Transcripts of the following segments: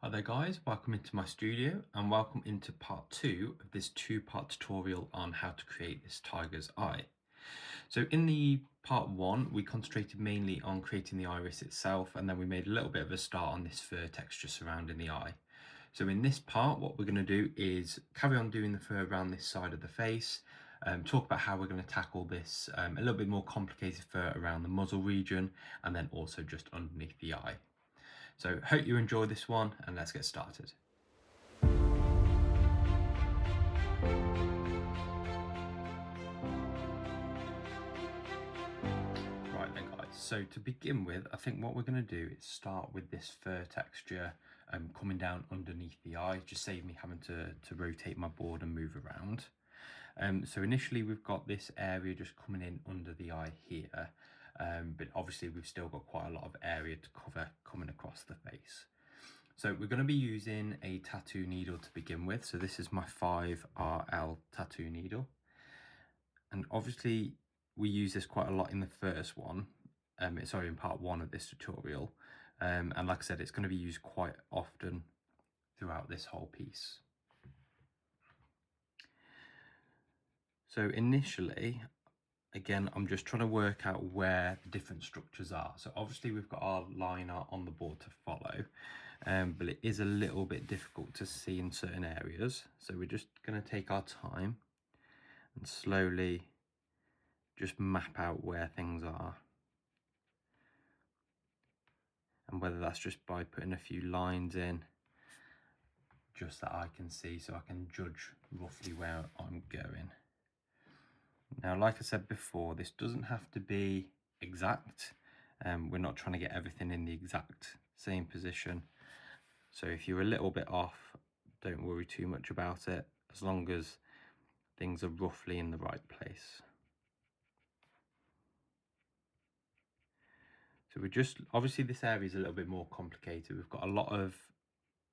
Hi there guys, welcome into my studio and welcome into part 2 of this 2-part tutorial on how to create this tiger's eye. So in the part 1 we concentrated mainly on creating the iris itself, and then we made a little bit of a start on this fur texture surrounding the eye. So in this part what we're going to do is carry on doing the fur around this side of the face, talk about how we're going to tackle this a little bit more complicated fur around the muzzle region, and then also just underneath the eye. So hope you enjoy this one and let's get started. Right then guys, so to begin with, I think what we're going to do is start with this fur texture coming down underneath the eye, just save me having to rotate my board and move around. So initially we've got this area just coming in under the eye here, but obviously we've still got quite a lot of area to cover coming across the face. So we're going to be using a tattoo needle to begin with. So this is my 5RL tattoo needle. And obviously we use this quite a lot in the first one, in part 1 of this tutorial. And like I said, it's going to be used quite often throughout this whole piece. So initially, again, I'm just trying to work out where the different structures are. So obviously we've got our liner on the board to follow, but it is a little bit difficult to see in certain areas. So we're just going to take our time and slowly just map out where things are. And whether that's just by putting a few lines in, just that I can see so I can judge roughly where I'm going. Now, like I said before, this doesn't have to be exact. We're not trying to get everything in the exact same position. So if you're a little bit off, don't worry too much about it, as long as things are roughly in the right place. So we're just, obviously this area is a little bit more complicated. We've got a lot of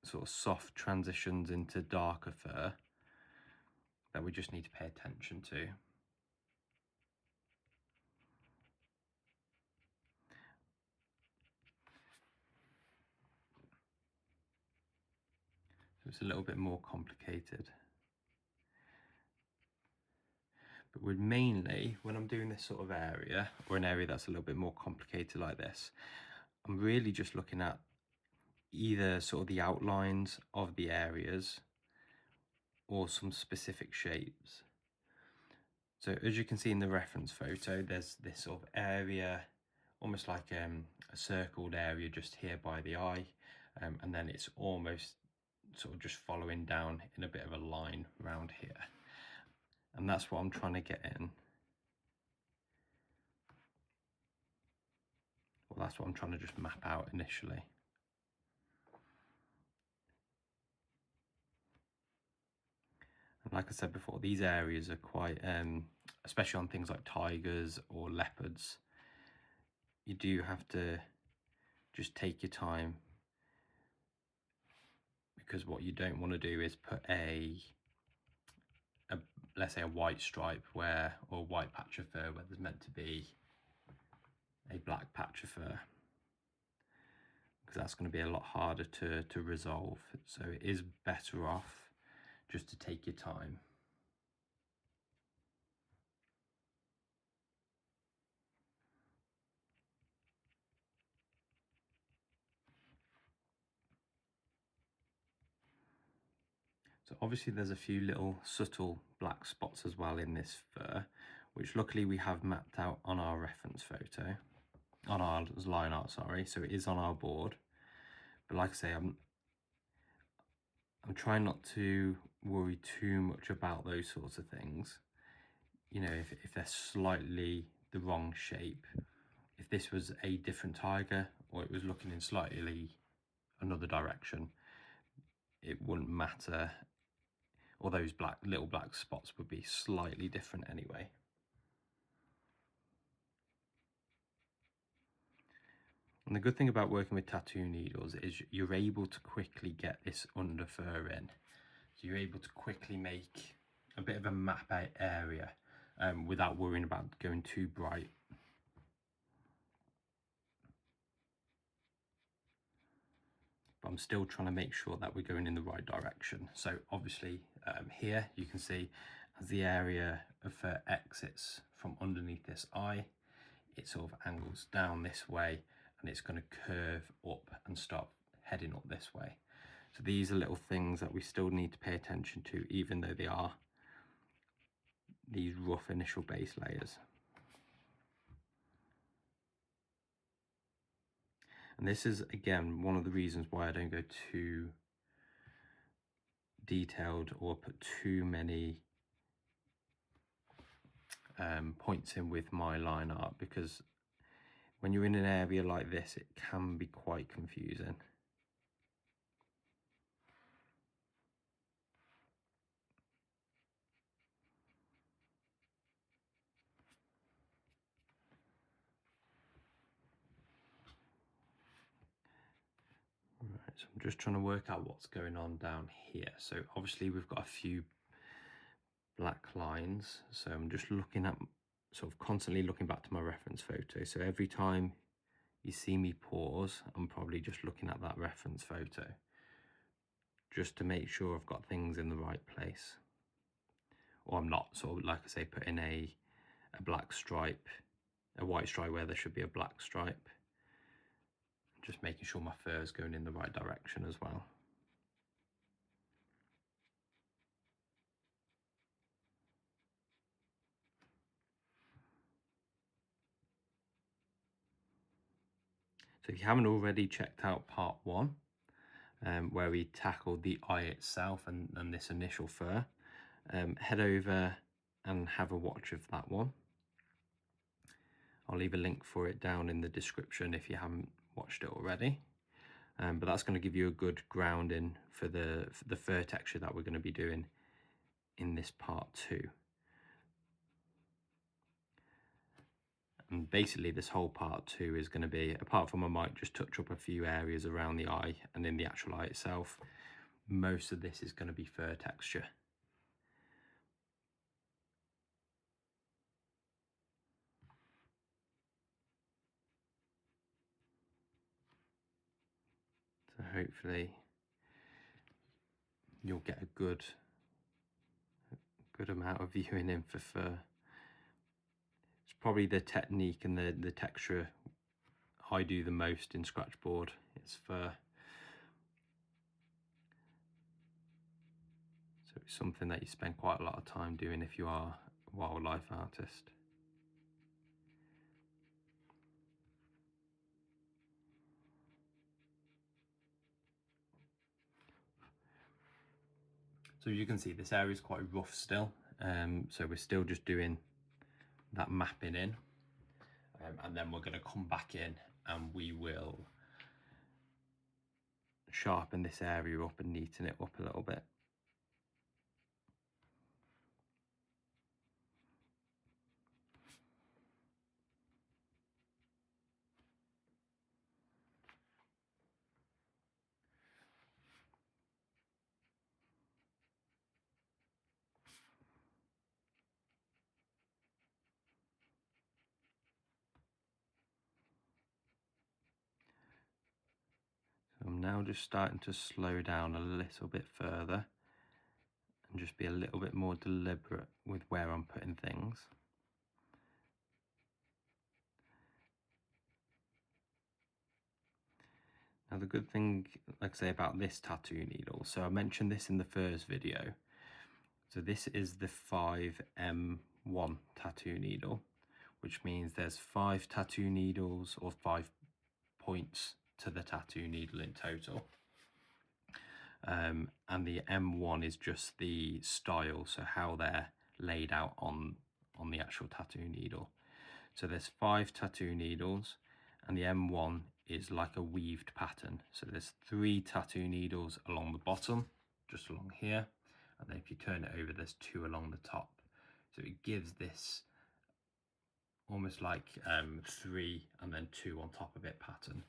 sort of soft transitions into darker fur that we just need to pay attention to. So it's a little bit more complicated. But we're mainly, when I'm doing this sort of area, or an area that's a little bit more complicated like this, I'm really just looking at either sort of the outlines of the areas or some specific shapes. So as you can see in the reference photo, there's this sort of area, almost like a circled area just here by the eye, and then it's almost sort of just following down in a bit of a line around here. And that's what I'm trying to get in. Well, that's what I'm trying to just map out initially. And like I said before, these areas are quite, especially on things like tigers or leopards, you do have to just take your time, because what you don't want to do is put a let's say a white stripe or a white patch of fur where there's meant to be a black patch of fur, because that's going to be a lot harder to resolve. So it is better off just to take your time. So obviously there's a few little subtle black spots as well in this fur, which luckily we have mapped out on our reference photo, on our line art, sorry. So it is on our board. But like I say, I'm trying not to worry too much about those sorts of things. You know, if they're slightly the wrong shape, if this was a different tiger or it was looking in slightly another direction, it wouldn't matter. Or those little black spots would be slightly different anyway. And the good thing about working with tattoo needles is you're able to quickly get this under fur in. So you're able to quickly make a bit of a map out area without worrying about going too bright. But but I'm still trying to make sure that we're going in the right direction. So obviously here you can see as the area of exits from underneath this eye, it sort of angles down this way and it's going to curve up and start heading up this way. So these are little things that we still need to pay attention to, even though they are these rough initial base layers. And this is, again, one of the reasons why I don't go too detailed or put too many points in with my line art, because when you're in an area like this, it can be quite confusing. Right, so I'm just trying to work out what's going on down here. So obviously we've got a few black lines. So I'm just looking at, sort of constantly looking back to my reference photo. So every time you see me pause, I'm probably just looking at that reference photo, just to make sure I've got things in the right place. Or I'm not, sort of, like I say, putting a black stripe, a white stripe where there should be a black stripe. Just making sure my fur is going in the right direction as well. So if you haven't already checked out part 1, where we tackled the eye itself and this initial fur, head over and have a watch of that one. I'll leave a link for it down in the description if you haven't watched it already. But that's going to give you a good grounding for the fur texture that we're going to be doing in this part 2. And basically this whole part 2 is going to be, apart from I might just touch up a few areas around the eye and in the actual eye itself, most of this is going to be fur texture. So hopefully you'll get a good amount of viewing in for fur. It's probably the technique and the texture I do the most in Scratchboard. It's fur. So it's something that you spend quite a lot of time doing if you are a wildlife artist. So you can see this area is quite rough still. So we're still just doing that mapping in. And then we're going to come back in and we will sharpen this area up and neaten it up a little bit. So I'm now just starting to slow down a little bit further and just be a little bit more deliberate with where I'm putting things. Now the good thing, like I say, about this tattoo needle, so I mentioned this in the first video. So this is the 5M1 tattoo needle, which means there's 5 tattoo needles or 5 points to the tattoo needle in total. And the M1 is just the style, so how they're laid out on the actual tattoo needle. So there's 5 tattoo needles, and the M1 is like a weaved pattern. So there's 3 tattoo needles along the bottom, just along here, and then if you turn it over, there's 2 along the top. So it gives this almost like 3 and then 2 on top of it pattern.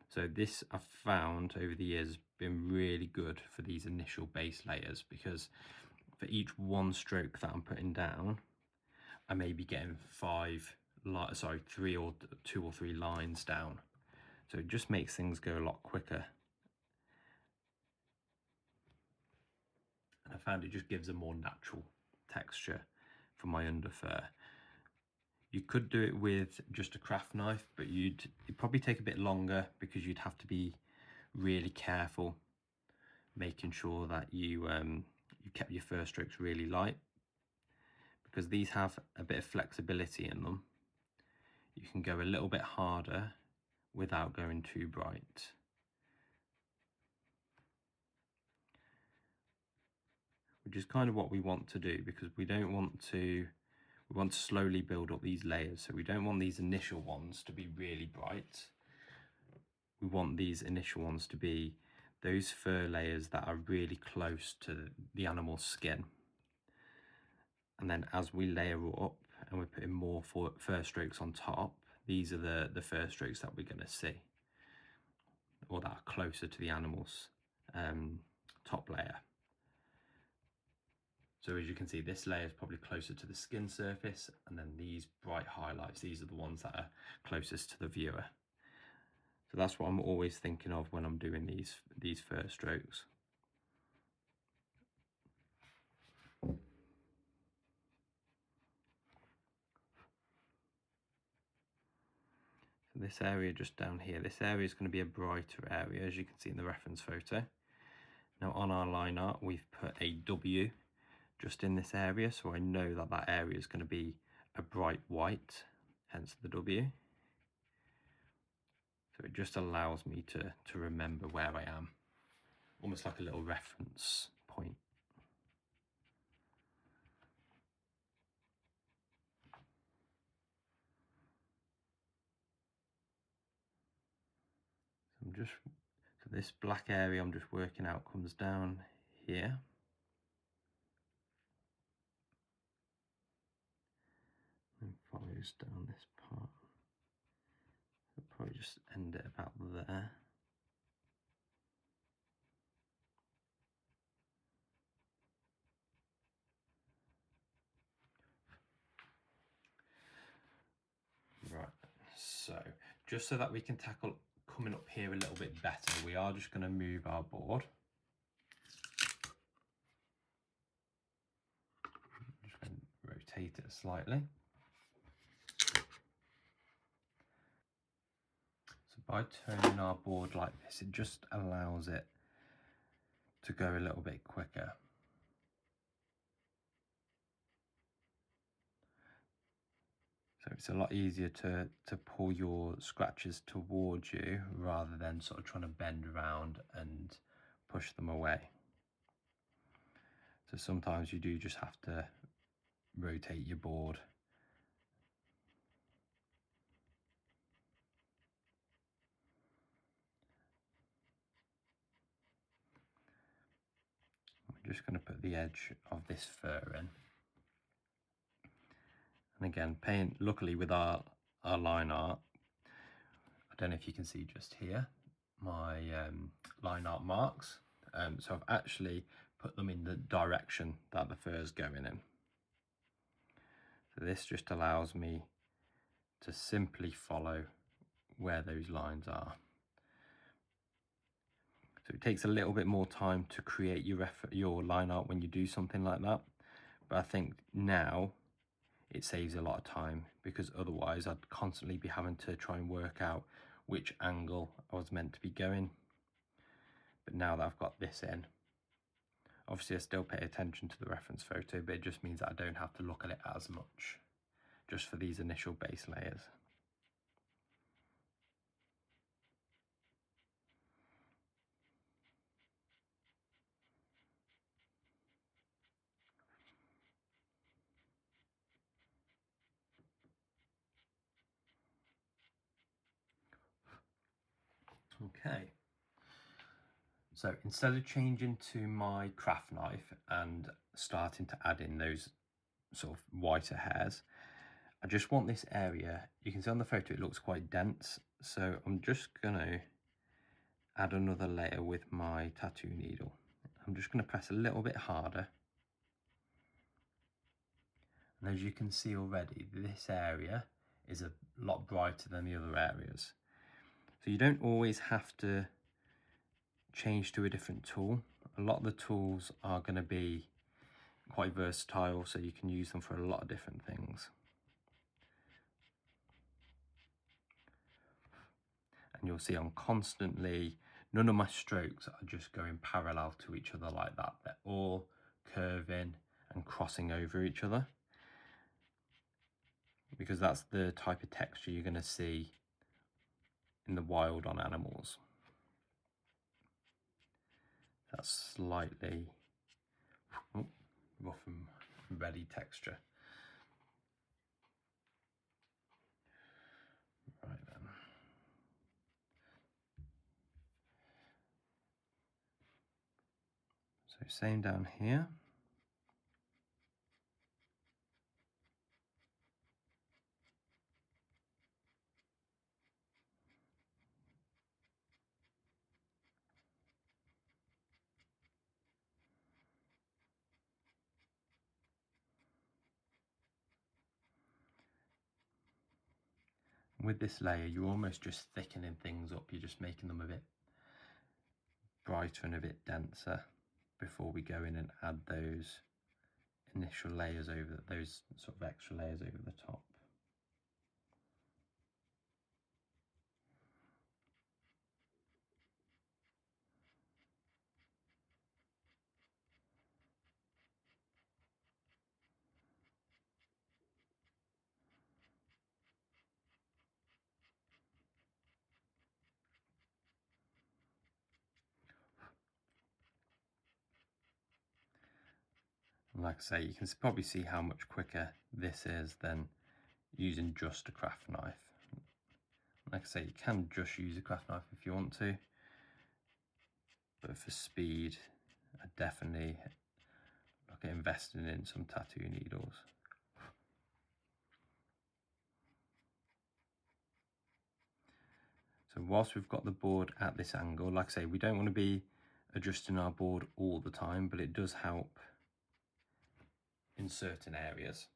So this I've found over the years been really good for these initial base layers, because for each one stroke that I'm putting down, I may be getting 3 or 2 or 3 lines down. So it just makes things go a lot quicker. found it just gives a more natural texture for my under fur. You could do it with just a craft knife, but it'd probably take a bit longer because you'd have to be really careful, making sure that you kept your fur strokes really light, because these have a bit of flexibility in them. You can go a little bit harder without going too bright. Which is kind of what we want to do, because we want to slowly build up these layers. So we don't want these initial ones to be really bright. We want these initial ones to be those fur layers that are really close to the animal's skin. And then as we layer up and we're putting more fur strokes on top, these are the fur strokes that we're going to see, or that are closer to the animal's top layer. So as you can see, this layer is probably closer to the skin surface, and then these bright highlights, these are the ones that are closest to the viewer. So that's what I'm always thinking of when I'm doing these fur strokes. So this area just down here, this area is going to be a brighter area, as you can see in the reference photo. Now on our line art, we've put a W just in this area, so I know that that area is going to be a bright white, hence the W. So it just allows me to remember where I am, almost like a little reference point. So this black area I'm just working out comes down here. And follows down this part. I'll probably just end it about there. Right, so just so that we can tackle coming up here a little bit better, we are just going to move our board. I'm just going to rotate it slightly. So by turning our board like this, it just allows it to go a little bit quicker. So it's a lot easier to pull your scratches towards you rather than sort of trying to bend around and push them away. So sometimes you do just have to rotate your board. We're just going to put the edge of this fur in. And again, luckily with our line art, I don't know if you can see just here, my line art marks. So I've actually put them in the direction that the fur is going in. So this just allows me to simply follow where those lines are. So it takes a little bit more time to create your line art when you do something like that. But I think now it saves a lot of time, because otherwise I'd constantly be having to try and work out which angle I was meant to be going. But now that I've got this in, obviously I still pay attention to the reference photo, but it just means that I don't have to look at it as much, just for these initial base layers. Okay, so instead of changing to my craft knife and starting to add in those sort of whiter hairs, I just want this area, you can see on the photo it looks quite dense, so I'm just going to add another layer with my tattoo needle. I'm just going to press a little bit harder, and as you can see already, this area is a lot brighter than the other areas. So you don't always have to change to a different tool. A lot of the tools are going to be quite versatile, so you can use them for a lot of different things. And you'll see I'm constantly, none of my strokes are just going parallel to each other like that. They're all curving and crossing over each other, because that's the type of texture you're going to see in the wild on animals. That's slightly rough and ready texture. Right then. So same down here. With this layer, you're almost just thickening things up. You're just making them a bit brighter and a bit denser before we go in and add those initial layers over, those sort of extra layers over the top. And like I say, you can probably see how much quicker this is than using just a craft knife. Like I say, you can just use a craft knife if you want to, but for speed, I definitely look at investing in some tattoo needles. So whilst we've got the board at this angle, like I say, we don't want to be adjusting our board all the time, but it does help in certain areas.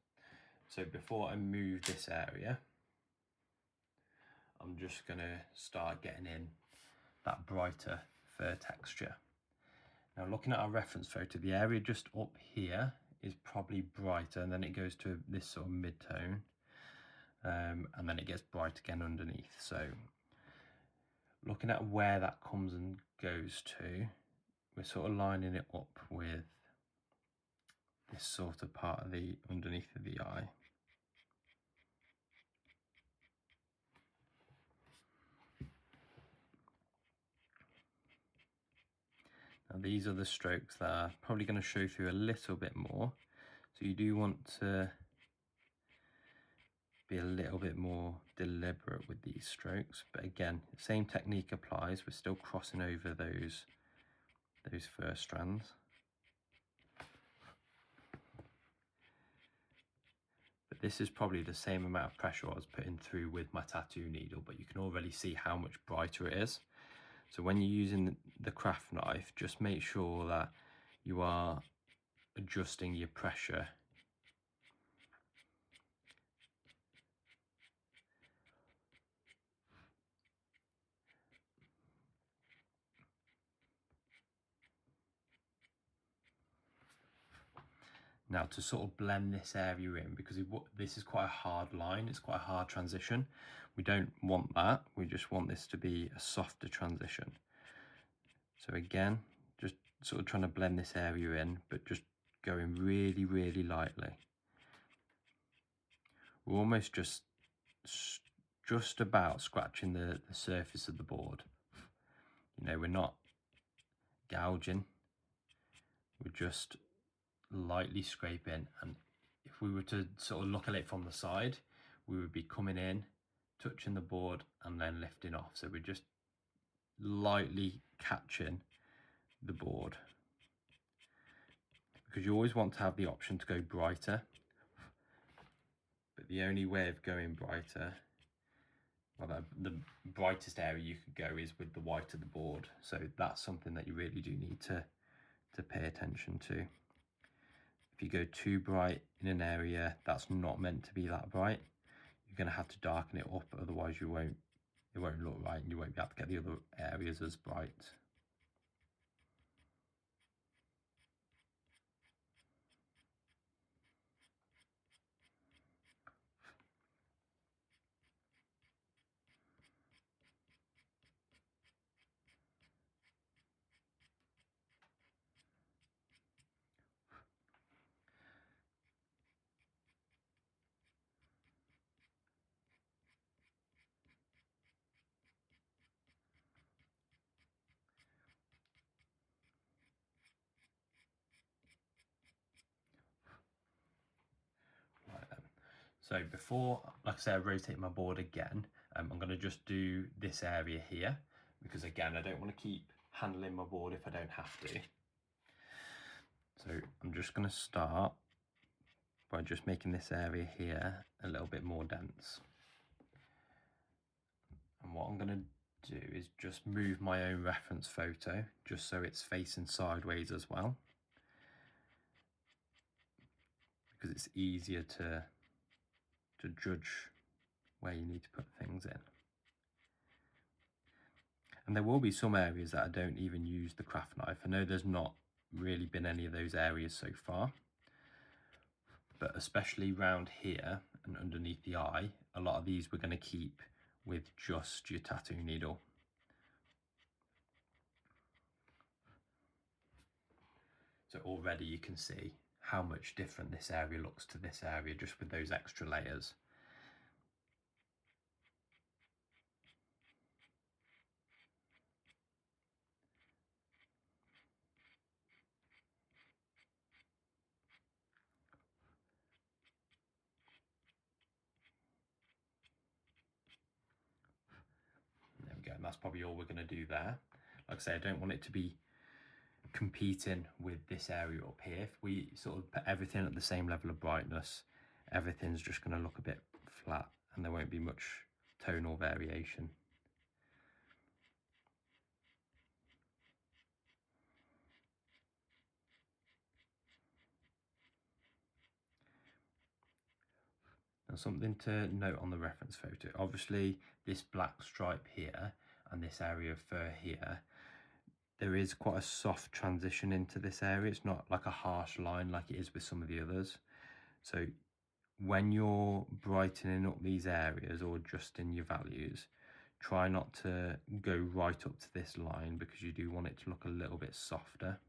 So before I move this area, I'm just going to start getting in that brighter fur texture. Now looking at our reference photo, the area just up here is probably brighter, and then it goes to this sort of mid-tone, and then it gets bright again underneath. So looking at where that comes and goes to, we're sort of lining it up with this sort of part of the underneath of the eye. Now these are the strokes that are probably going to show through a little bit more, so you do want to be a little bit more deliberate with these strokes. But again, same technique applies. We're still crossing over those fur strands. But this is probably the same amount of pressure I was putting through with my tattoo needle, but you can already see how much brighter it is. So when you're using the craft knife, just make sure that you are adjusting your pressure . Now to sort of blend this area in, because this is quite a hard line, it's quite a hard transition. We don't want that, we just want this to be a softer transition. So again, just sort of trying to blend this area in, but just going really, really lightly. We're almost just about scratching the surface of the board. You know, we're not gouging, we're just lightly scraping, and if we were to sort of look at it from the side, we would be coming in, touching the board and then lifting off. So we're just lightly catching the board, because you always want to have the option to go brighter, but the only way of going brighter, well, the brightest area you could go is with the white of the board. So that's something that you really do need to pay attention to. If you go too bright in an area that's not meant to be that bright, you're going to have to darken it up, otherwise it won't look right and you won't be able to get the other areas as bright. So before, like I say, I rotate my board again, I'm going to just do this area here, because again, I don't want to keep handling my board if I don't have to. So I'm just going to start by just making this area here a little bit more dense. And what I'm going to do is just move my own reference photo, just so it's facing sideways as well, because it's easier to judge where you need to put things in. And there will be some areas that I don't even use the craft knife. I know there's not really been any of those areas so far, but especially round here and underneath the eye, a lot of these we're going to keep with just your tattoo needle. So already you can see how much different this area looks to this area just with those extra layers. There we go, and that's probably all we're going to do there. Like I say, I don't want it to be competing with this area up here. If we sort of put everything at the same level of brightness, everything's just going to look a bit flat and there won't be much tonal variation. Now, something to note on the reference photo, obviously this black stripe here and this area of fur here, there is quite a soft transition into this area. It's not like a harsh line like it is with some of the others. So when you're brightening up these areas or adjusting your values, try not to go right up to this line, because you do want it to look a little bit softer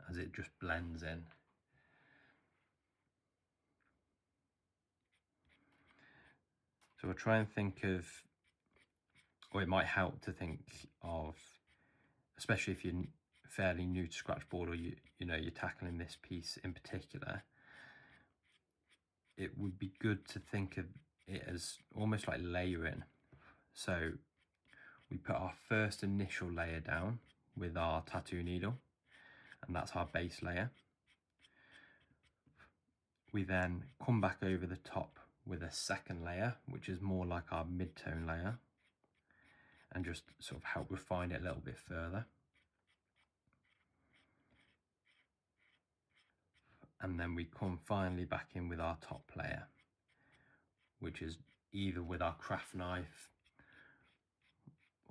as it just blends in. So I'll try and think of, or it might help to think of, especially if you're fairly new to Scratchboard or you're tackling this piece in particular, it would be good to think of it as almost like layering. So we put our first initial layer down with our tattoo needle, and that's our base layer. We then come back over the top with a second layer, which is more like our mid-tone layer, and just sort of help refine it a little bit further. And then we come finally back in with our top layer, which is either with our craft knife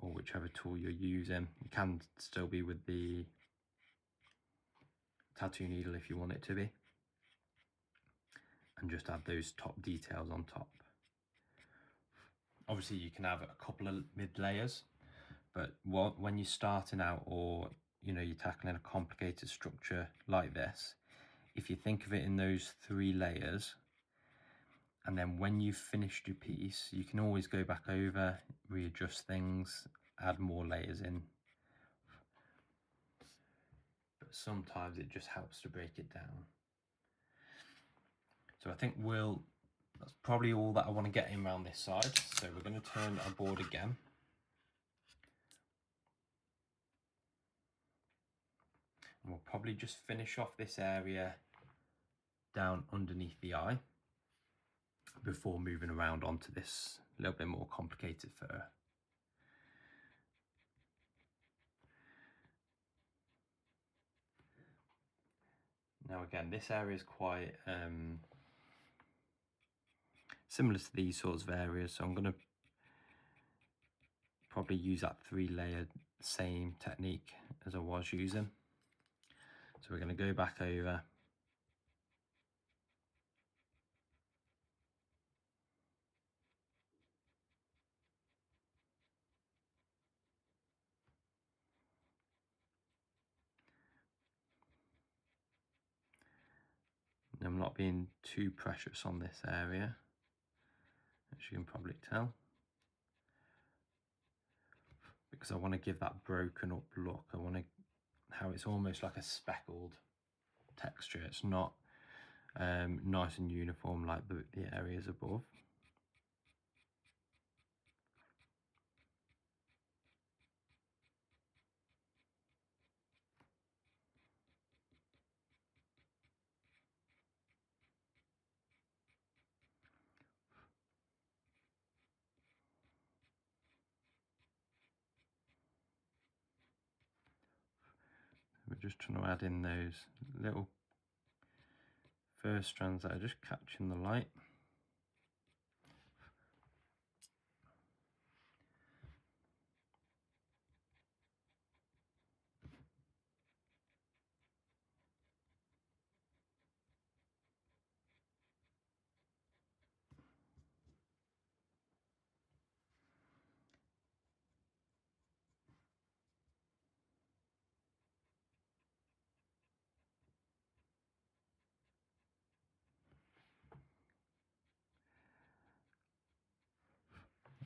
or whichever tool you're using. It can still be with the tattoo needle if you want it to be, and just add those top details on top. Obviously you can have a couple of mid layers, but when you're starting out, or you're tackling a complicated structure like this, if you think of it in those 3 layers, and then when you've finished your piece, you can always go back over, readjust things, add more layers in. But sometimes it just helps to break it down. So I think that's probably all that I want to get in around this side. So we're going to turn our board again. And we'll probably just finish off this area down underneath the eye before moving around onto this little bit more complicated fur. Now again, this area is quite similar to these sorts of areas, so I'm going to probably use that 3-layer same technique as I was using. So we're going to go back over, I'm not being too precious on this area, as you can probably tell, because I want to give that broken up look. I want how it's almost like a speckled texture. It's not nice and uniform like the areas above. We're just trying to add in those little first strands that are just catching the light.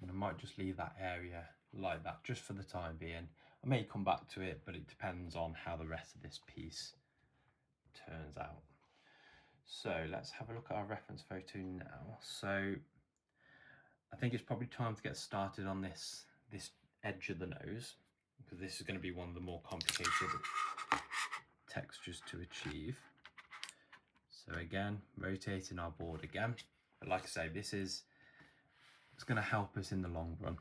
And I might just leave that area like that just for the time being. I may come back to it, but it depends on how the rest of this piece turns out. So let's have a look at our reference photo now. So I think it's probably time to get started on this edge of the nose, because this is going to be one of the more complicated textures to achieve. So again, rotating our board again. But like I say, it's going to help us in the long run.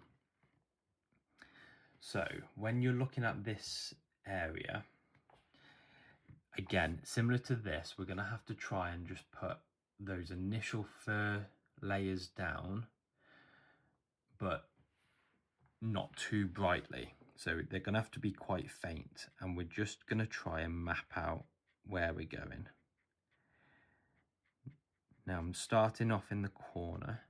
So when you're looking at this area, again, similar to this, we're going to have to try and just put those initial fur layers down, but not too brightly. So they're going to have to be quite faint, and we're just going to try and map out where we're going. Now I'm starting off in the corner.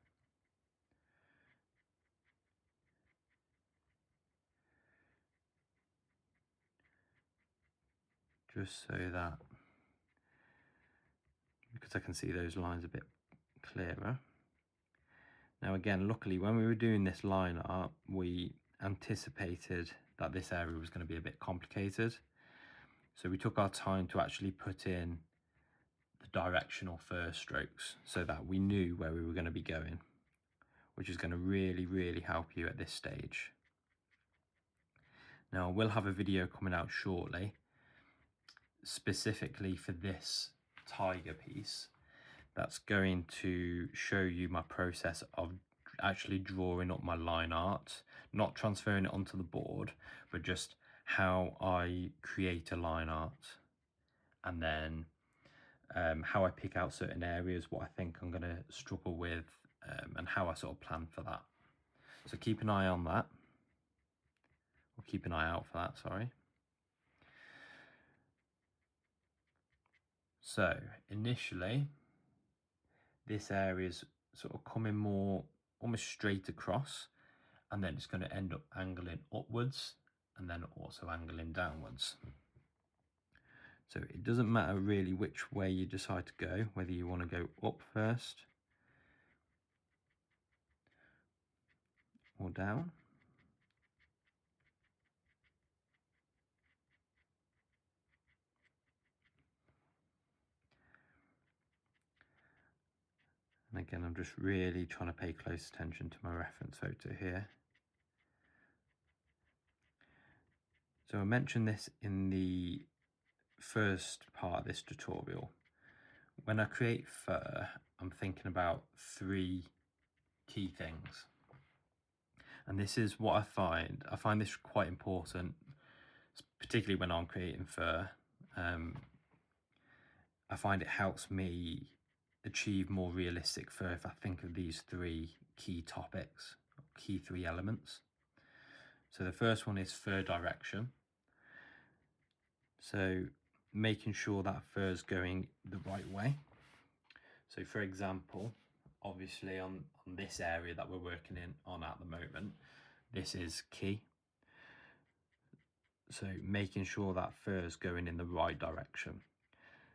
Just so that, because I can see those lines a bit clearer. Now again, luckily when we were doing this line art, we anticipated that this area was going to be a bit complicated. So we took our time to actually put in the directional fur strokes so that we knew where we were going to be going, which is going to really, really help you at this stage. Now, we'll have a video coming out shortly, specifically for this tiger piece, that's going to show you my process of actually drawing up my line art, not transferring it onto the board, but just how I create a line art, and then how I pick out certain areas, what I think I'm going to struggle with, and how I sort of plan for that. So keep an eye on that, or keep an eye out for that, sorry. So initially, this area is sort of coming more almost straight across, and then it's going to end up angling upwards and then also angling downwards. So it doesn't matter really which way you decide to go, whether you want to go up first or down. And again, I'm just really trying to pay close attention to my reference photo here. So I mentioned this in the first part of this tutorial. When I create fur, I'm thinking about 3 key things. And this is what I find. I find this quite important, particularly when I'm creating fur. I find it helps me achieve more realistic fur if I think of these 3 key topics, key 3 elements. So the first one is fur direction. So making sure that fur is going the right way. So for example, obviously on this area that we're working on at the moment, this is key. So making sure that fur is going in the right direction.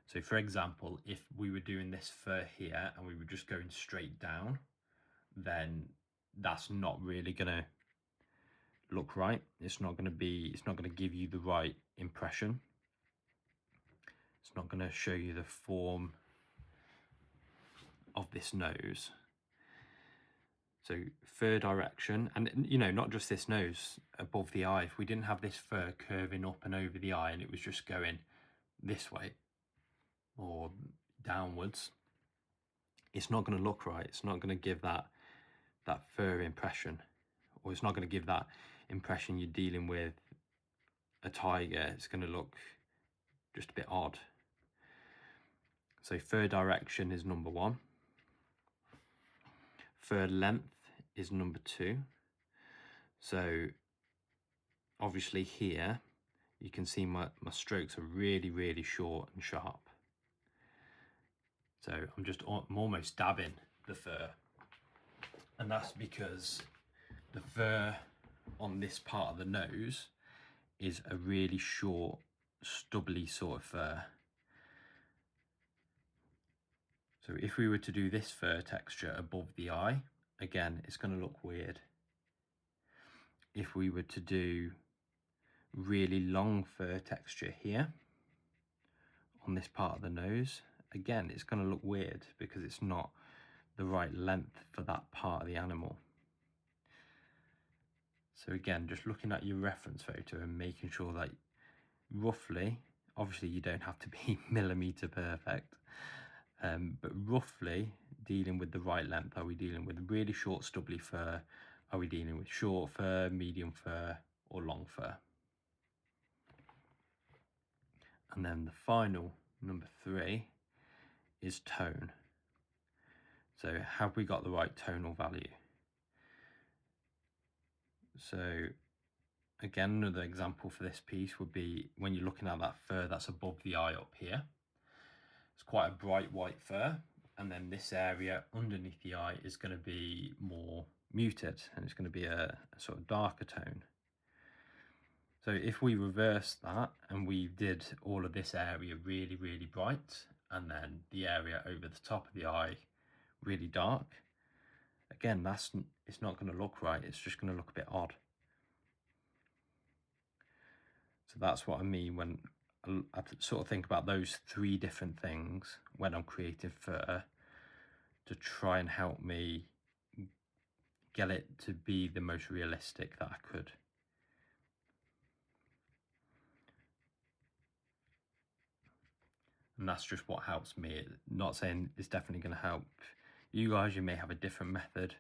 So for example, if we were doing this fur here and we were just going straight down, then that's not really gonna look right. It's not gonna give you the right impression. It's not gonna show you the form of this nose. So fur direction, and not just this nose above the eye. If we didn't have this fur curving up and over the eye and it was just going this way or downwards, it's not going to look right. It's not going to give that fur impression, or it's not going to give that impression you're dealing with a tiger. It's going to look just a bit odd. So fur direction is number 1. Fur length is number 2. So obviously here you can see my strokes are really, really short and sharp. So I'm almost dabbing the fur, and that's because the fur on this part of the nose is a really short, stubbly sort of fur. So if we were to do this fur texture above the eye, again, it's going to look weird. If we were to do really long fur texture here on this part of the nose, again, it's going to look weird because it's not the right length for that part of the animal. So again, just looking at your reference photo and making sure that roughly, obviously you don't have to be millimeter perfect, but roughly dealing with the right length. Are we dealing with really short stubbly fur? Are we dealing with short fur, medium fur, or long fur? And then the final, number 3, is tone. So have we got the right tonal value? So again, another example for this piece would be when you're looking at that fur that's above the eye up here. It's quite a bright white fur, and then this area underneath the eye is going to be more muted, and it's going to be a sort of darker tone. So if we reverse that and we did all of this area really, really bright, and then the area over the top of the eye really dark, again, it's not going to look right. It's just going to look a bit odd. So that's what I mean when I sort of think about those 3 different things when I'm creating fur, to try and help me get it to be the most realistic that I could. And that's just what helps me. Not saying it's definitely going to help you guys. You may have a different method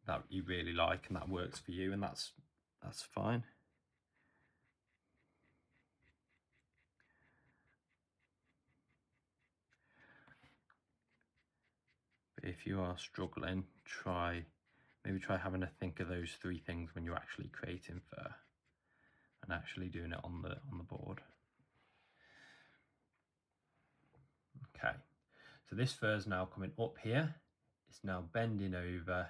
that you really like and that works for you, and that's fine. But if you are struggling, maybe try having a think of those 3 things when you're actually creating fur and actually doing it on the board. Okay, so this fur is now coming up here. It's now bending over,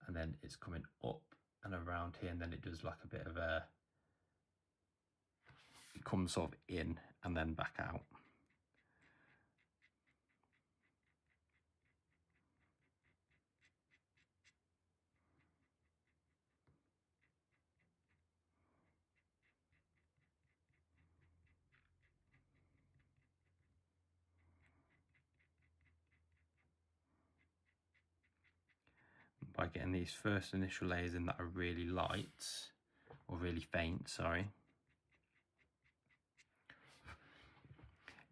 and then it's coming up and around here, and then it does like a bit of it comes sort of in and then back out. By getting these first initial layers in that are really light, or really faint, sorry,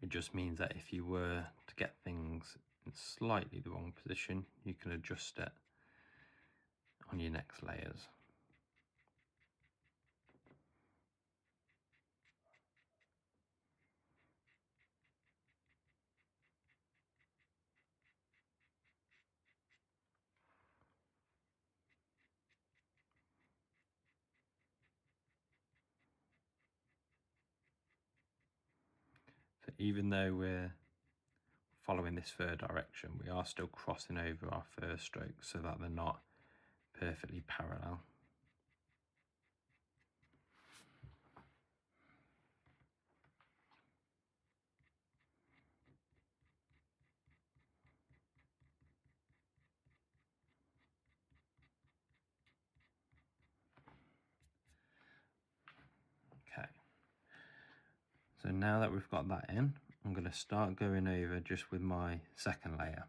it just means that if you were to get things in slightly the wrong position, you can adjust it on your next layers. So even though we're following this fur direction, we are still crossing over our fur strokes so that they're not perfectly parallel. Okay, so now that we've got that in, I'm going to start going over just with my second layer.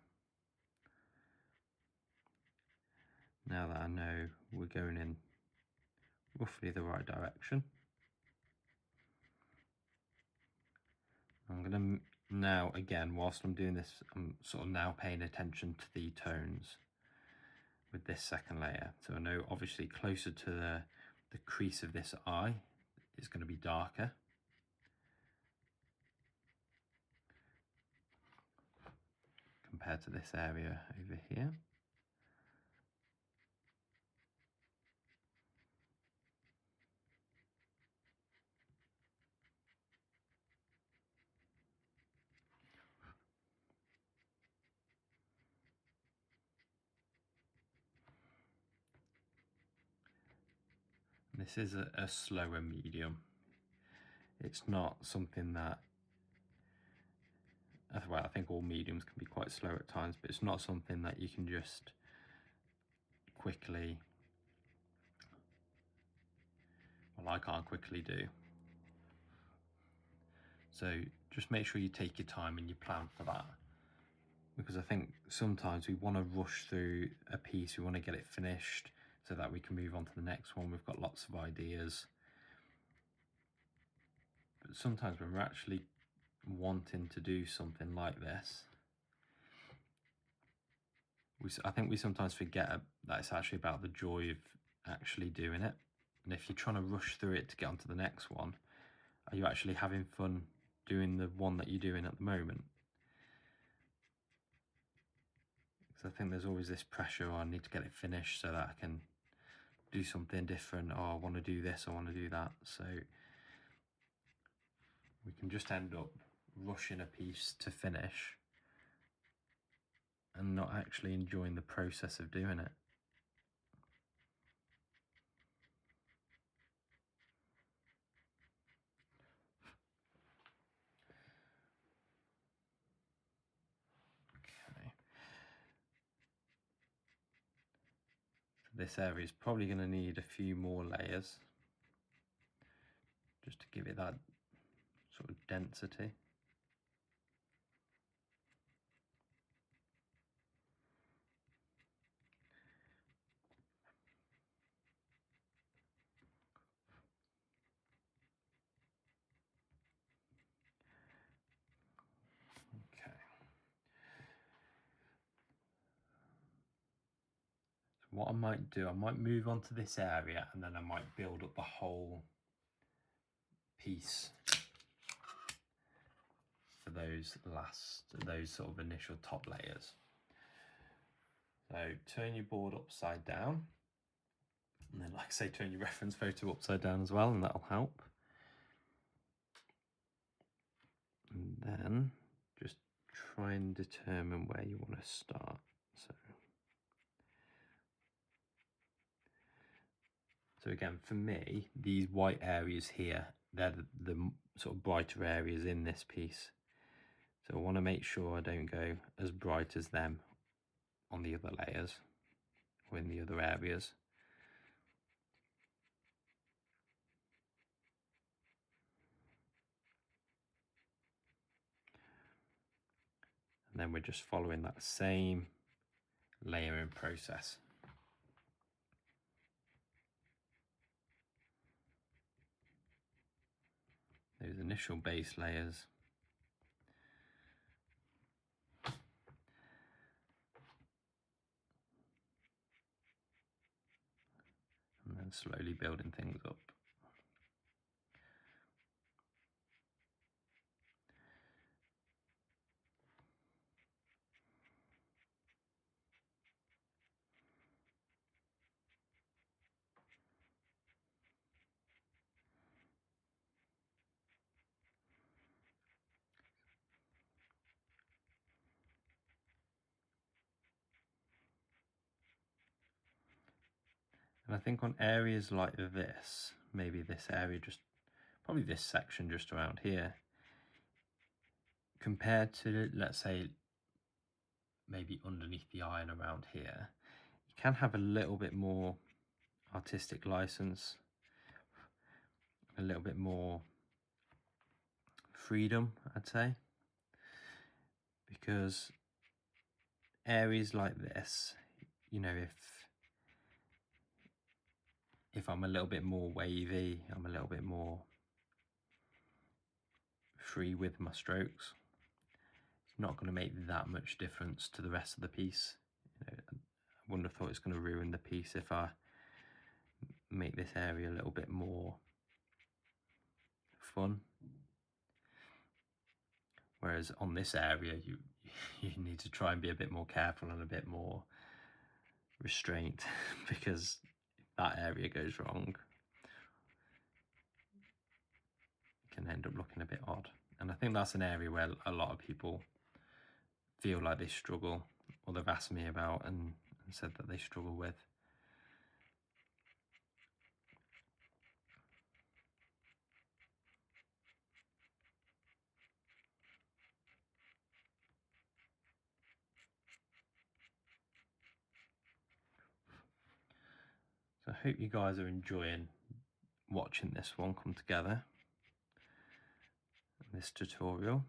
Now that I know we're going in roughly the right direction, I'm going to now, again, whilst I'm doing this, I'm sort of now paying attention to the tones with this second layer. So I know obviously closer to the crease of this eye is going to be darker. Compared to this area over here. This is a slower medium. It's not something that, well, I think all mediums can be quite slow at times, but it's not something that you can just quickly, well, I can't quickly do. So just make sure you take your time and you plan for that. Because I think sometimes we want to rush through a piece, we want to get it finished so that we can move on to the next one. We've got lots of ideas. But sometimes when we're actually wanting to do something like this, I think we sometimes forget that it's actually about the joy of actually doing it. And if you're trying to rush through it to get onto the next one, are you actually having fun doing the one that you're doing at the moment? Because I think there's always this pressure, I need to get it finished so that I can do something different, or I want to do this, I want to do that. So we can just end up rushing a piece to finish and not actually enjoying the process of doing it. Okay. This area is probably going to need a few more layers just to give it that sort of density. Okay. So what I might do, I might move on to this area and then I might build up the whole piece for those sort of initial top layers. So turn your board upside down, and then, like I say, turn your reference photo upside down as well, and that'll help. And then just try and determine where you want to start. So again, for me, these white areas here, they're the sort of brighter areas in this piece. So I want to make sure I don't go as bright as them on the other layers or in the other areas. And then we're just following that same layering process. Those initial base layers. And then slowly building things up. And I think on areas like this, maybe this area, probably this section just around here, compared to, let's say, maybe underneath the eye and around here, you can have a little bit more artistic license, a little bit more freedom, I'd say, because areas like this, you know, if if I'm a little bit more wavy, I'm a little bit more free with my strokes, it's not going to make that much difference to the rest of the piece. I wouldn't have thought it's going to ruin the piece if I make this area a little bit more fun. Whereas on this area, you need to try and be a bit more careful and a bit more restraint because if that area goes wrong, it can end up looking a bit odd. And I think that's an area where a lot of people feel like they struggle, or they've asked me about and said that they struggle with. So I hope you guys are enjoying watching this one come together, this tutorial.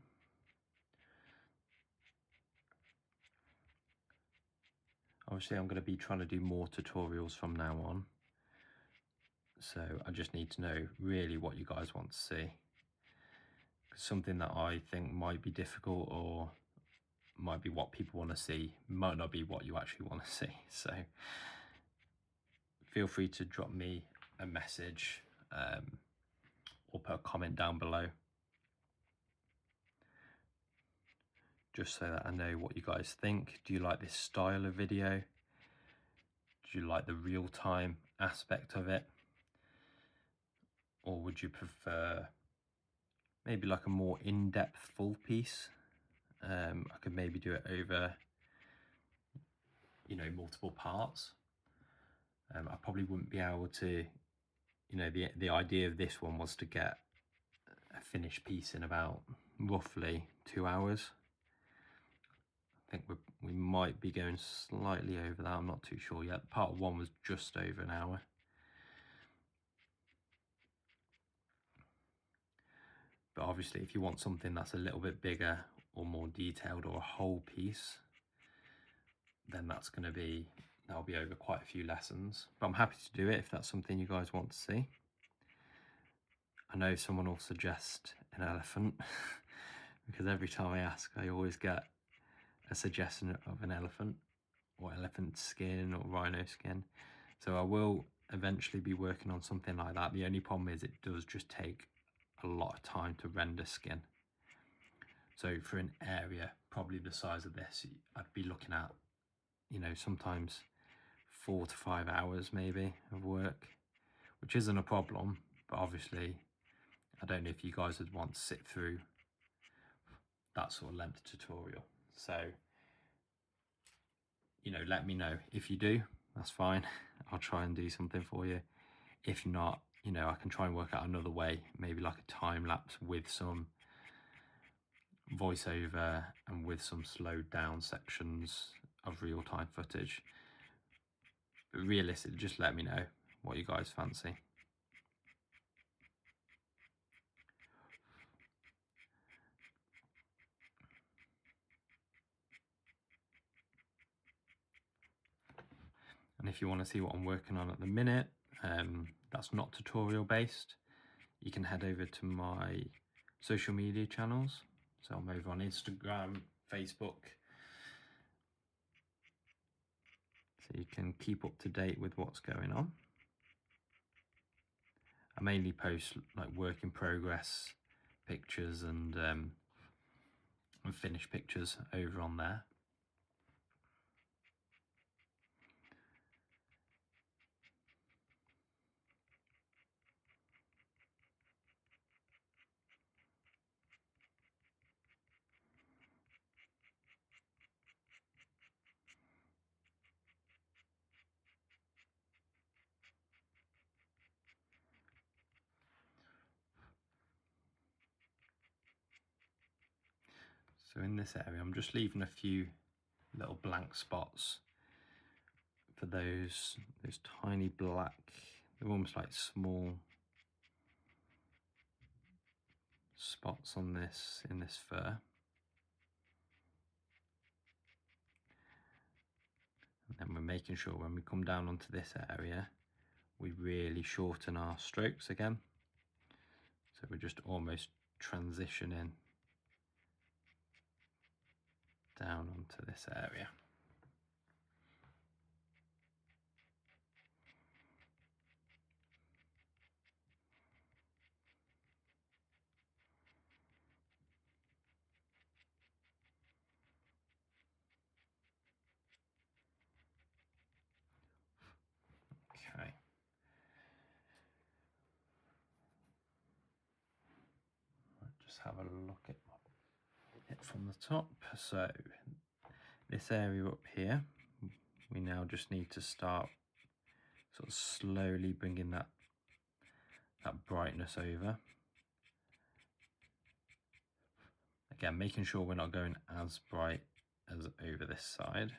Obviously I'm going to be trying to do more tutorials from now on, so I just need to know really what you guys want to see. Something that I think might be difficult or might be what people want to see might not be what you actually want to see, so feel free to drop me a message or put a comment down below, just so that I know what you guys think. Do you like this style of video? Do you like the real-time aspect of it? Or would you prefer maybe like a more in-depth full piece? I could maybe do it over, multiple parts. I probably wouldn't be able to, the idea of this one was to get a finished piece in about roughly 2 hours. I think we might be going slightly over that, I'm not too sure yet. Part 1 was just over an hour. But obviously if you want something that's a little bit bigger or more detailed, or a whole piece, then that'll be over quite a few lessons. But I'm happy to do it if that's something you guys want to see. I know someone will suggest an elephant because every time I ask, I always get a suggestion of an elephant, or elephant skin, or rhino skin. So I will eventually be working on something like that. The only problem is it does just take a lot of time to render skin. So for an area probably the size of this, I'd be looking at, sometimes 4 to 5 hours maybe of work, which isn't a problem, but obviously I don't know if you guys would want to sit through that sort of length tutorial. So, let me know. If you do, that's fine. I'll try and do something for you. If not, I can try and work out another way, maybe like a time lapse with some voiceover and with some slowed down sections of real-time footage. But realistically, just let me know what you guys fancy. And if you want to see what I'm working on at the minute, that's not tutorial based, you can head over to my social media channels. So I'm over on Instagram, Facebook, so you can keep up to date with what's going on. I mainly post like work in progress pictures and finished pictures over on there. So in this area, I'm just leaving a few little blank spots for those tiny black, they're almost like small spots on this, in this fur. And then we're making sure when we come down onto this area, we really shorten our strokes again. So we're just almost transitioning down onto this area. Okay. Just have a look at it from the top. So this area up here, we now just need to start sort of slowly bringing that brightness over. Again, making sure we're not going as bright as over this side.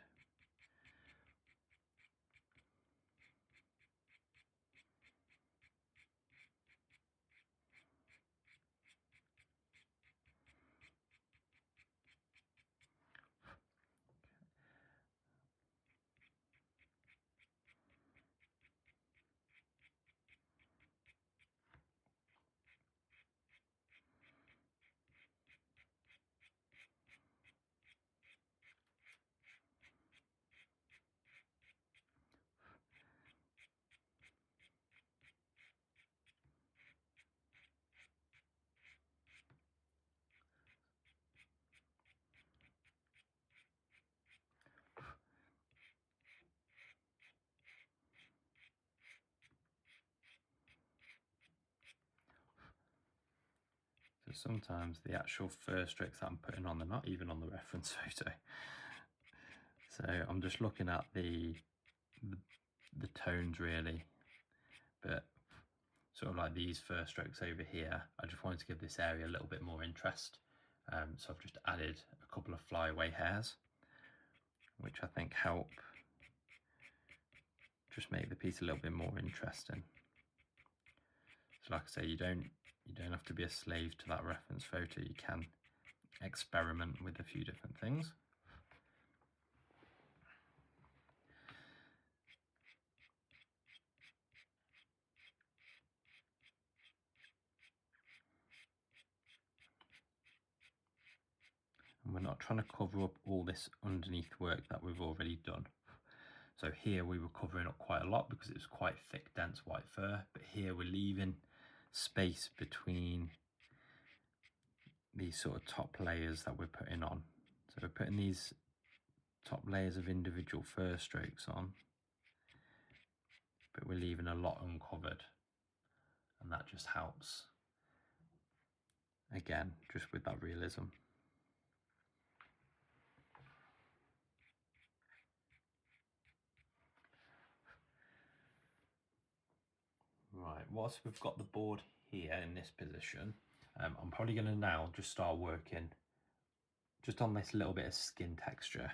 So sometimes the actual first strokes that I'm putting on, they're not even on the reference photo. So I'm just looking at the tones really, but sort of like these first strokes over here, I just wanted to give this area a little bit more interest. So I've just added a couple of flyaway hairs, which I think help just make the piece a little bit more interesting. So like I say, you don't have to be a slave to that reference photo. You can experiment with a few different things. And we're not trying to cover up all this underneath work that we've already done. So here we were covering up quite a lot because it was quite thick, dense white fur, but here we're leaving space between these sort of top layers that we're putting on. So we're putting these top layers of individual fur strokes on, but we're leaving a lot uncovered, and that just helps, again, just with that realism. Right, whilst we've got the board here in this position, I'm probably going to now just start working just on this little bit of skin texture,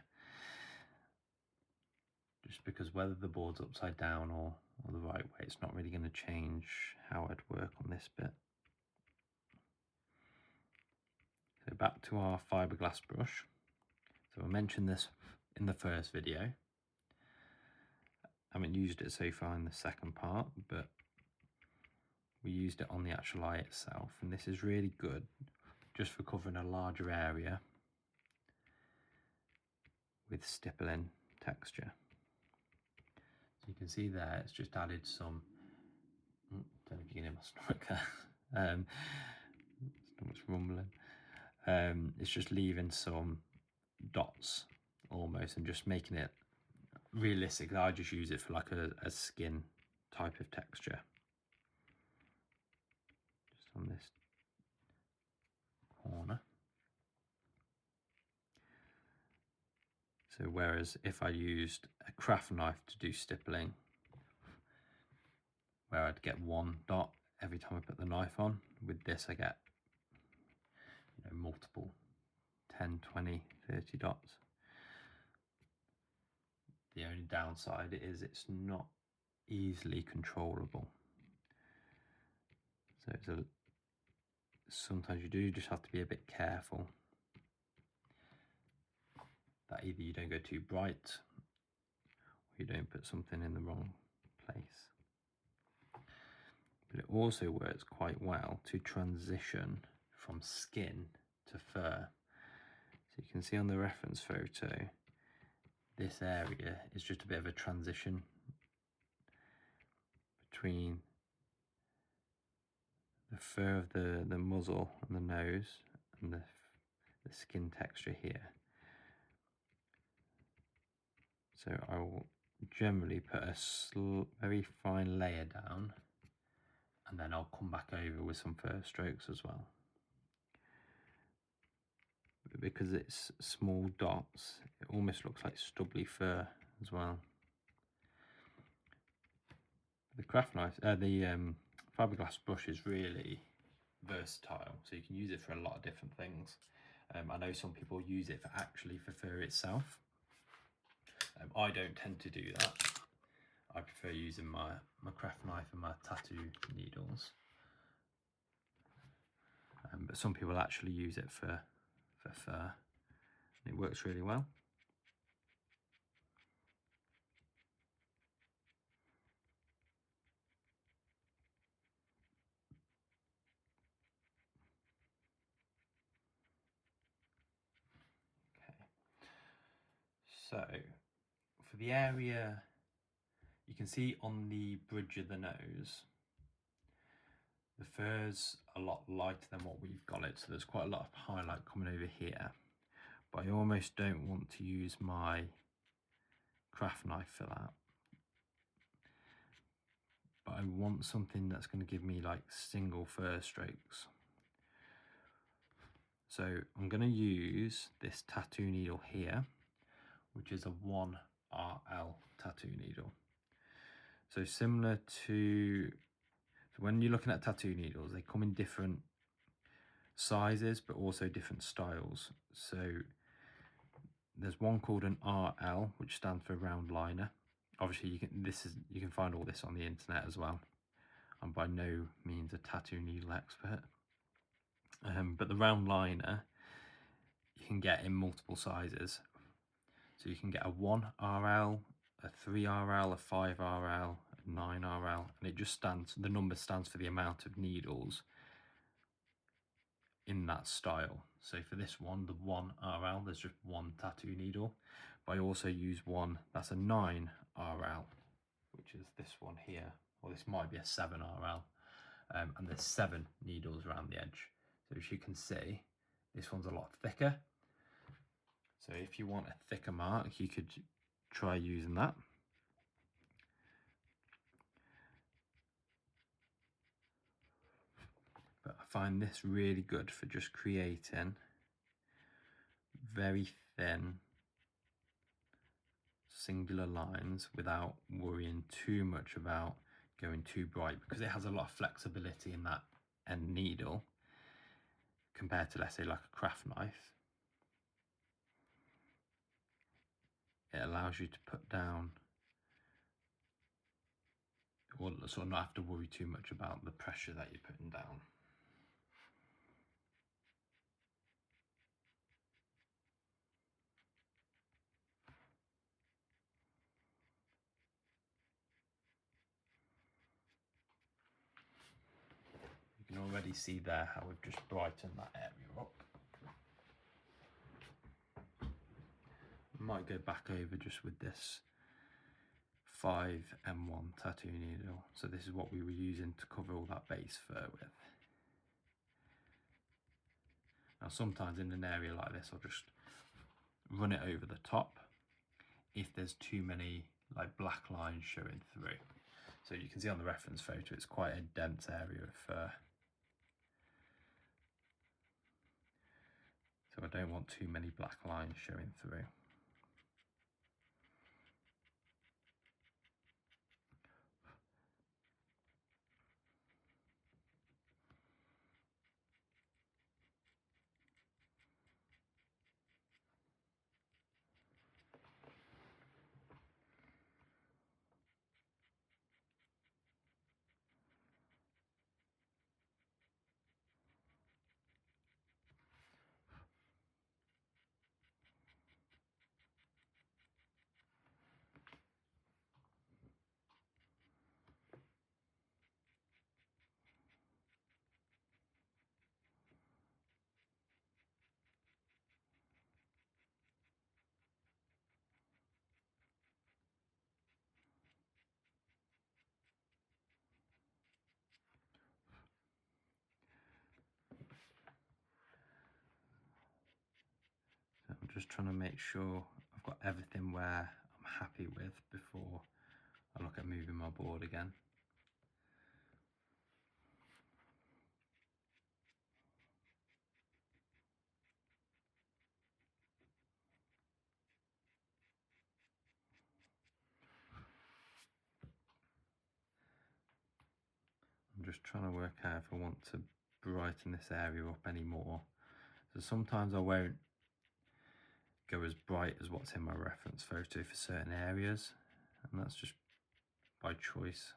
just because whether the board's upside down or the right way, it's not really going to change how I'd work on this bit. So back to our fiberglass brush. So I mentioned this in the first video. I haven't used it so far in the second part, but we used it on the actual eye itself, and this is really good just for covering a larger area with stippling texture. So you can see there, it's just added some, don't know if you can hear my stomach there, stomach's rumbling. It's just leaving some dots almost and just making it realistic. I just use it for like a skin type of texture. Just on this corner. So whereas if I used a craft knife to do stippling, where I'd get one dot every time I put the knife on, with this I get, you know, multiple 10, 20, 30 dots. The only downside is it's not easily controllable. So sometimes you do just have to be a bit careful that either you don't go too bright or you don't put something in the wrong place. but it also works quite well to transition from skin to fur. So you can see on the reference photo, this area is just a bit of a transition between the fur of the muzzle and the nose and the skin texture here. So I will generally put a very fine layer down, and then I'll come back over with some fur strokes as well. But because it's small dots, it almost looks like stubbly fur as well. The craft knife, the fiberglass brush is really versatile, so you can use it for a lot of different things. I know some people use it for fur itself. I don't tend to do that. I prefer using my craft knife and my tattoo needles. But some people actually use it for fur, and it works really well. Okay, so for the area, you can see on the bridge of the nose, the fur's a lot lighter than what we've got it, so there's quite a lot of highlight coming over here. But I almost don't want to use my craft knife for that. But I want something that's going to give me like single fur strokes. So I'm going to use this tattoo needle here, which is a 1RL tattoo needle. So similar to, so when you're looking at tattoo needles, they come in different sizes, but also different styles. So there's one called an RL, which stands for round liner. Obviously, you can find all this on the internet as well. I'm by no means a tattoo needle expert, but the round liner you can get in multiple sizes. So you can get a 1RL, a 3RL, a 5RL, a 9RL, and it just stands, the number stands for the amount of needles in that style. So for this one, the 1RL, there's just one tattoo needle, but I also use one that's a 9RL, which is this one here, or this might be a 7RL, and there's 7 needles around the edge. So as you can see, this one's a lot thicker. So if you want a thicker mark, you could try using that. But I find this really good for just creating very thin singular lines without worrying too much about going too bright, because it has a lot of flexibility in that end needle compared to, let's say, like a craft knife. It allows you to put down, or sort of not have to worry too much about the pressure that you're putting down. You can already see there how we've just brightened that area up. I might go back over just with this 5M1 tattoo needle. So this is what we were using to cover all that base fur with. Now sometimes in an area like this, I'll just run it over the top if there's too many like black lines showing through. So you can see on the reference photo, it's quite a dense area of fur. So I don't want too many black lines showing through. just trying to make sure I've got everything where I'm happy with before I look at moving my board again. I'm just trying to work out if I want to brighten this area up any more. So sometimes I won't go as bright as what's in my reference photo for certain areas, and that's just by choice.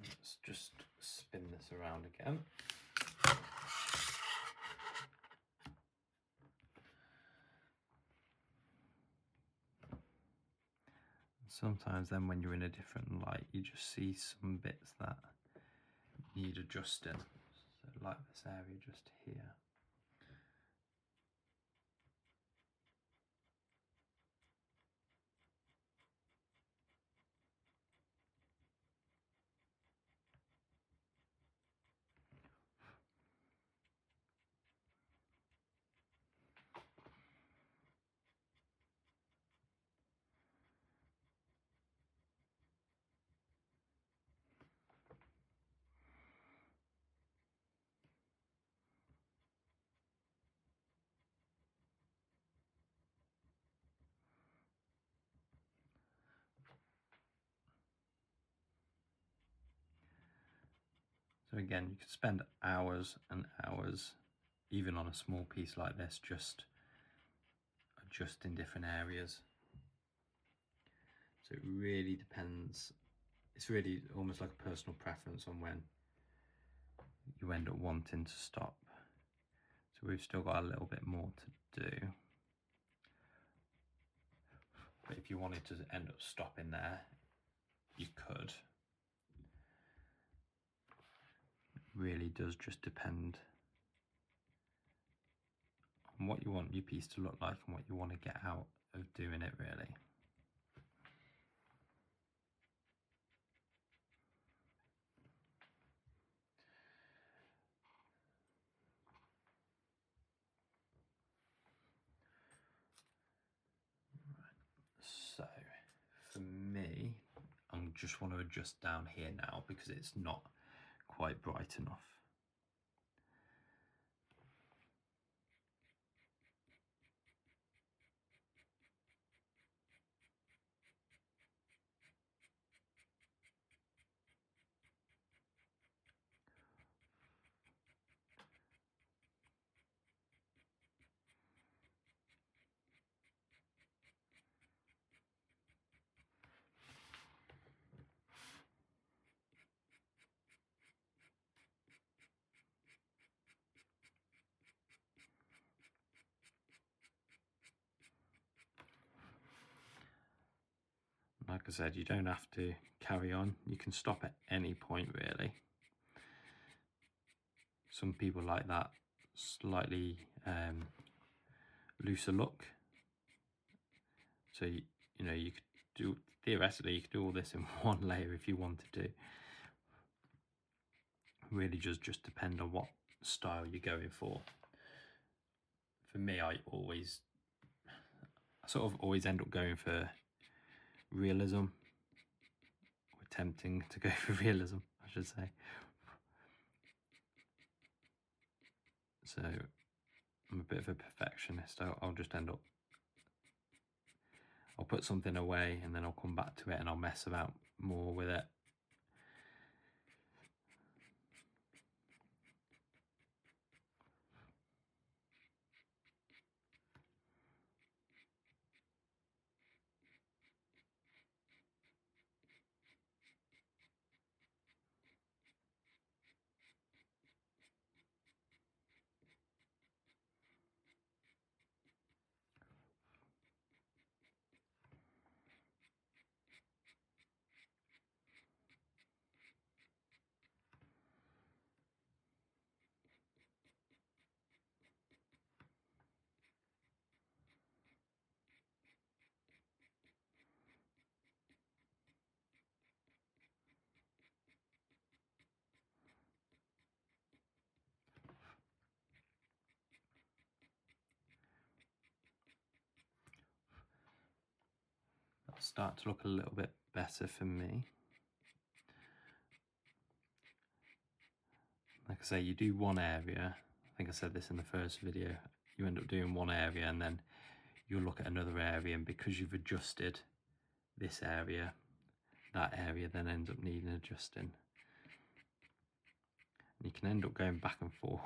Let's just spin this around again. Sometimes then when you're in a different light, you just see some bits that need adjusting. So like this area just here. So again, you could spend hours and hours, even on a small piece like this, just adjusting different areas. So it really depends. It's really almost like a personal preference on when you end up wanting to stop. So we've still got a little bit more to do. But if you wanted to end up stopping there, you could. It really does just depend on what you want your piece to look like and what you want to get out of doing it, really. So for me, I just want to adjust down here now because it's not quite bright enough. Like I said, you don't have to carry on. You can stop at any point, really. Some people like that slightly looser look. So, you know, you could do, theoretically, you could do all this in one layer if you wanted to. Really just depend on what style you're going for. For me, I sort of always end up going for realism, or attempting to go for realism, I should say. So I'm a bit of a perfectionist. I'll just end up, I'll put something away and then I'll come back to it and I'll mess about more with it. start to look a little bit better for me. Like I say, you do one area. I think I said this in the first video. You end up doing one area and then you'll look at another area, and because you've adjusted this area, that area then ends up needing adjusting. And you can end up going back and forth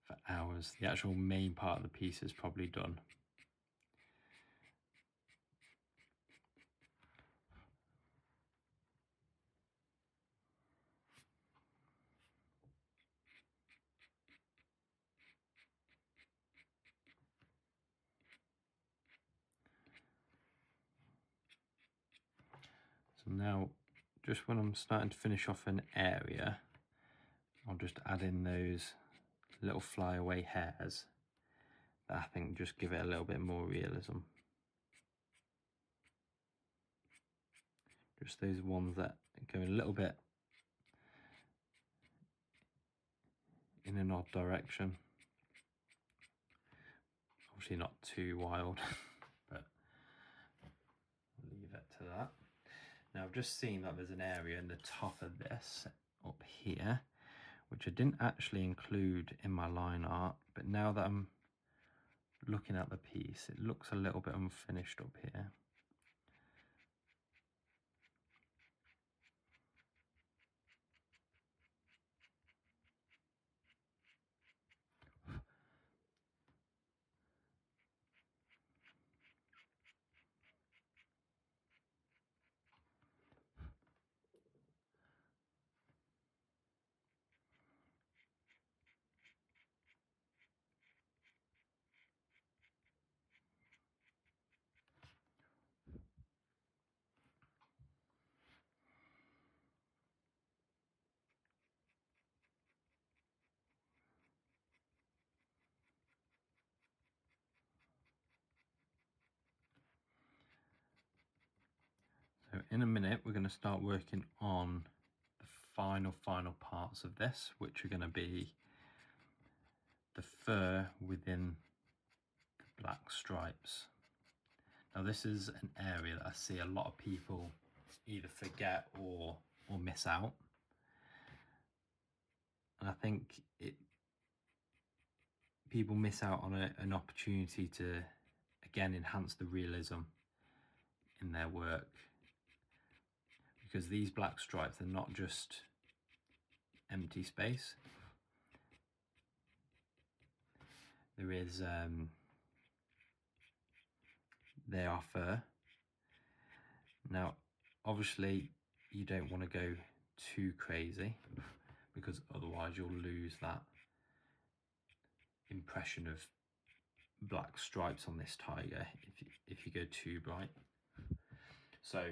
for hours. The actual main part of the piece is probably done. So now, just when I'm starting to finish off an area, I'll just add in those little flyaway hairs that I think just give it a little bit more realism. Just those ones that go a little bit in an odd direction. Obviously not too wild, but I'll leave it to that. Now I've just seen that there's an area in the top of this up here, which I didn't actually include in my line art, but now that I'm looking at the piece, it looks a little bit unfinished up here. So in a minute, we're going to start working on the final parts of this, which are going to be the fur within the black stripes. Now this is an area that I see a lot of people either forget or miss out. And I think people miss out on an opportunity to, again, enhance the realism in their work. Because these black stripes are not just empty space. There is, they are fur. Now, obviously, you don't want to go too crazy because otherwise you'll lose that impression of black stripes on this tiger if you go too bright. So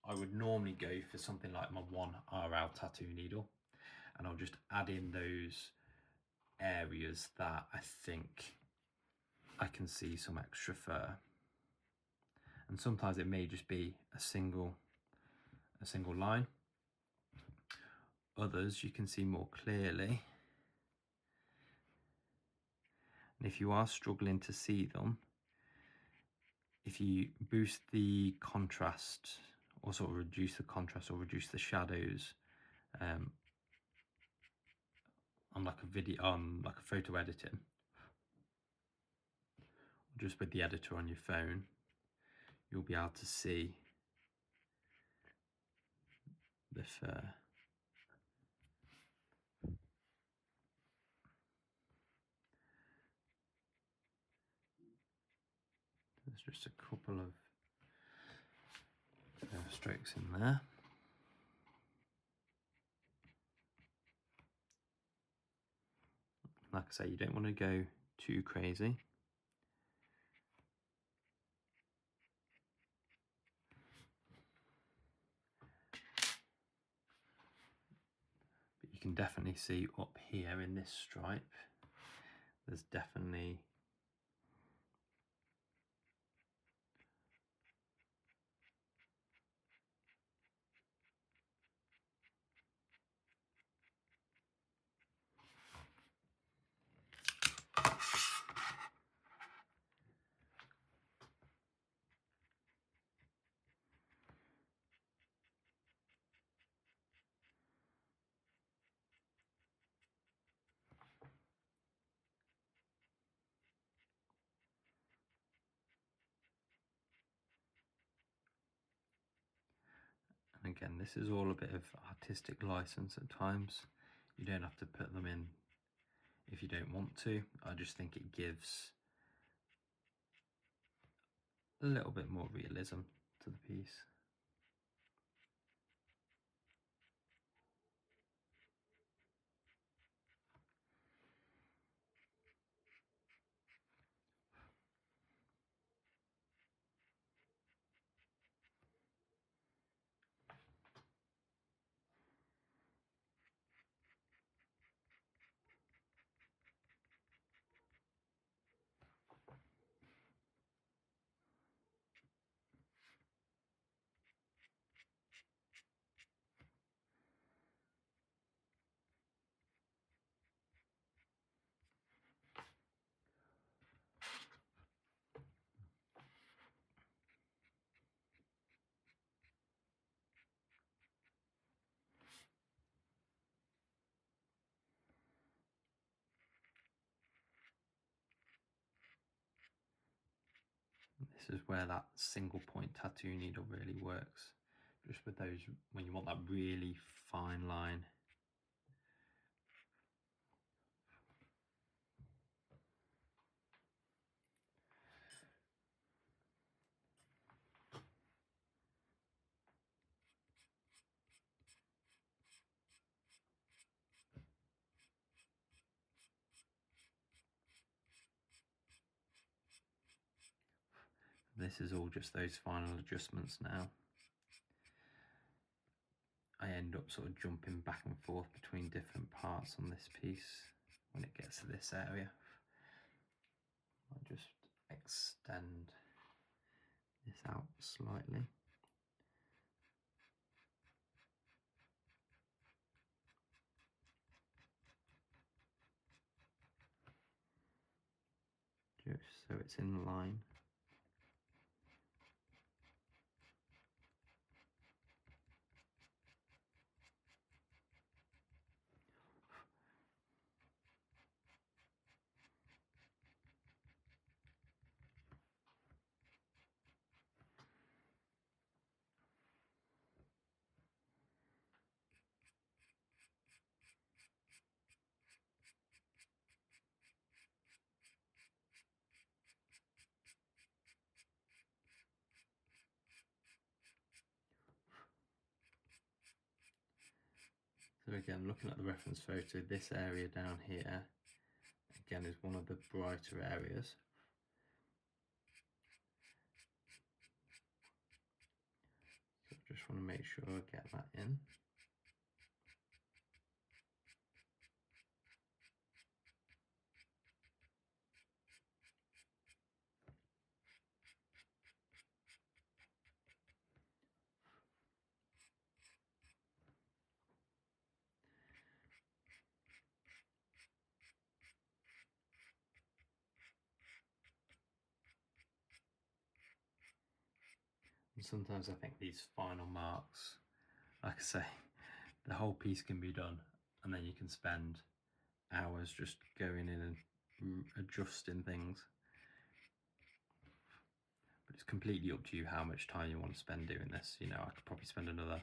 I would normally go for something like my 1RL tattoo needle, and I'll just add in those areas that I think I can see some extra fur. And sometimes it may just be a single line. Others you can see more clearly. And if you are struggling to see them, if you boost the contrast or sort of reduce the contrast or reduce the shadows on like a video, on like a photo editing, just with the editor on your phone, you'll be able to see the fur. There's just a couple of strokes in there. Like I say, you don't want to go too crazy. But you can definitely see up here in this stripe, there's definitely again, this is all a bit of artistic license at times. You don't have to put them in if you don't want to. I just think it gives a little bit more realism to the piece. This is where that single point tattoo needle really works. Just with those, when you want that really fine line. This is all just those final adjustments now. I end up sort of jumping back and forth between different parts on this piece when it gets to this area. I'll just extend this out slightly. Just so it's in line. So again, looking at the reference photo, this area down here, again, is one of the brighter areas. So I just want to make sure I get that in. And sometimes I think these final marks, like I say, the whole piece can be done and then you can spend hours just going in and adjusting things. But it's completely up to you how much time you want to spend doing this. You know, I could probably spend another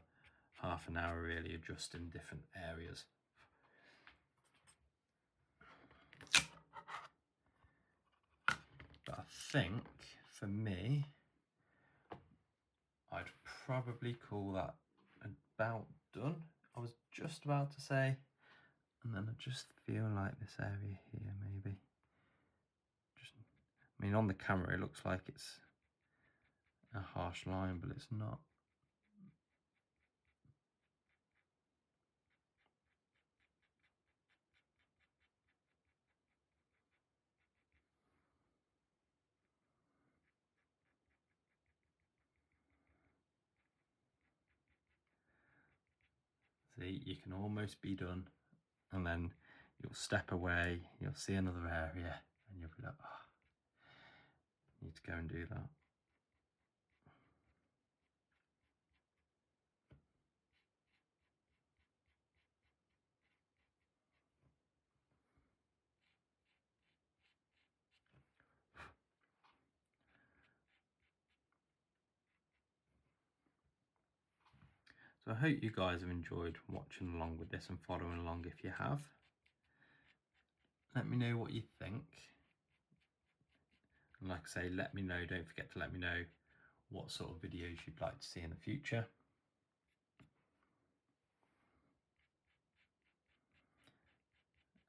half an hour really adjusting different areas. But I think for me, I'd probably call that about done. I was just about to say, and then I just feel like this area here maybe. Just, I mean, on the camera it looks like it's a harsh line, but it's not. See, you can almost be done, and then you'll step away, you'll see another area, and you'll be like, oh, I need to go and do that. So I hope you guys have enjoyed watching along with this and following along if you have. Let me know what you think. And like I say, let me know, don't forget to let me know what sort of videos you'd like to see in the future.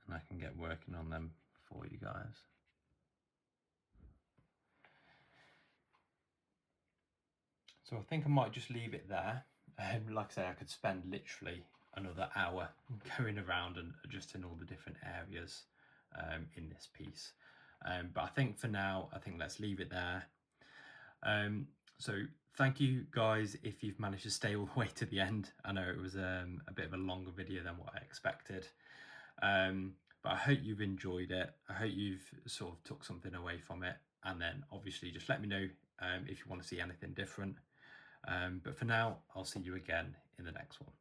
And I can get working on them for you guys. So I think I might just leave it there. Like I say, I could spend literally another hour going around and adjusting all the different areas in this piece. But I think for now, I think let's leave it there. So thank you guys if you've managed to stay all the way to the end. I know it was a bit of a longer video than what I expected. But I hope you've enjoyed it. I hope you've sort of took something away from it. And then obviously just let me know if you want to see anything different. But for now, I'll see you again in the next one.